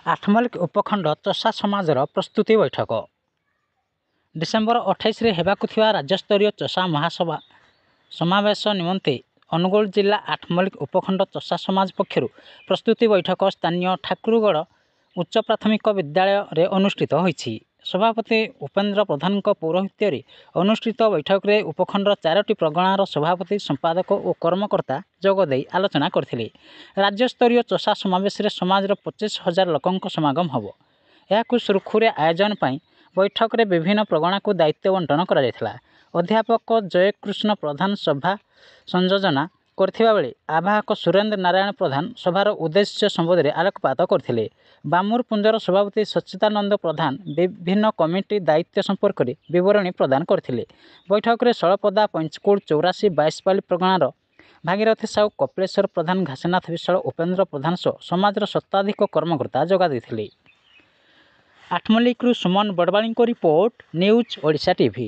ଆଠମଲ୍ଲିକ ଉପଖଣ୍ଡ ଚଷା ସମାଜର ପ୍ରସ୍ତୁତି ବୈଠକ। ଡିସେମ୍ବର 28ରେ ହେବାକୁ ଥିବା ରାଜ୍ୟସ୍ତରୀୟ ଚଷା ମହାସଭା ସମାବେଶ ନିମନ୍ତେ ଅନୁଗୁଳ ଜିଲ୍ଲା ଆଠମଲ୍ଲିକ ଉପଖଣ୍ଡ ଚଷା ସମାଜ ପକ୍ଷରୁ ପ୍ରସ୍ତୁତି ବୈଠକ ସ୍ଥାନୀୟ ଠାକୁରଗଡ଼ ଉଚ୍ଚ ପ୍ରାଥମିକ ବିଦ୍ୟାଳୟରେ ଅନୁଷ୍ଠିତ ହୋଇଛି। ସଭାପତି ଉପେନ୍ଦ୍ର ପ୍ରଧାନଙ୍କ ପୌରୋହିତ୍ୟରେ ଅନୁଷ୍ଠିତ ବୈଠକରେ ଉପଖଣ୍ଡର 4ଟି ପ୍ରଗଣାର ସଭାପତି, ସମ୍ପାଦକ ଓ କର୍ମକର୍ତ୍ତା ଯୋଗଦେଇ ଆଲୋଚନା କରିଥିଲେ। ରାଜ୍ୟସ୍ତରୀୟ ଚଷା ସମାବେଶରେ ସମାଜର 25,000 ଲୋକଙ୍କ ସମାଗମ ହେବ। ଏହାକୁ ସୁରୁଖୁରୁରେ ଆୟୋଜନ ପାଇଁ ବୈଠକରେ ବିଭିନ୍ନ ପ୍ରଗଣାକୁ ଦାୟିତ୍ୱ ବଣ୍ଟନ କରାଯାଇଥିଲା। ଅଧ୍ୟାପକ ଜୟକୃଷ୍ଣ ପ୍ରଧାନ ସଭା ସଂଯୋଜନା କରିଥିବା ବେଳେ ଆବାହକ ସୁରେନ୍ଦ୍ର ନାରାୟଣ ପ୍ରଧାନ ସଭାର ଉଦ୍ଦେଶ୍ୟ ସମ୍ବନ୍ଧରେ ଆଲୋକପାତ କରିଥିଲେ। ବାମୁର ପୁଞ୍ଜର ସଭାପତି ସଚ୍ଚିଦାନନ୍ଦ ପ୍ରଧାନ ବିଭିନ୍ନ କମିଟି ଦାୟିତ୍ୱ ସମ୍ପର୍କରେ ବିବରଣୀ ପ୍ରଦାନ କରିଥିଲେ। ବୈଠକରେ ଷୋଳପଦା, ପଞ୍ଚକୁଳ, 84, ବାଇଶପାଲି ପ୍ରଗଣାର ଭାଗୀରଥୀ ସାହୁ, କପିଳେଶ୍ୱର ପ୍ରଧାନ, ଘାସିନାଥ ବିଶ୍ୱାଳ, ଉପେନ୍ଦ୍ର ପ୍ରଧାନ ସହ ସମାଜର ଶତାଧିକ କର୍ମକର୍ତ୍ତା ଯୋଗ ଦେଇଥିଲେ। ଆଠମଲ୍ଲିକରୁ ସୁମନ ବଡ଼ବାଳୀଙ୍କ ରିପୋର୍ଟ, ନ୍ୟୁଜ୍ ଓଡ଼ିଶା ଟିଭି।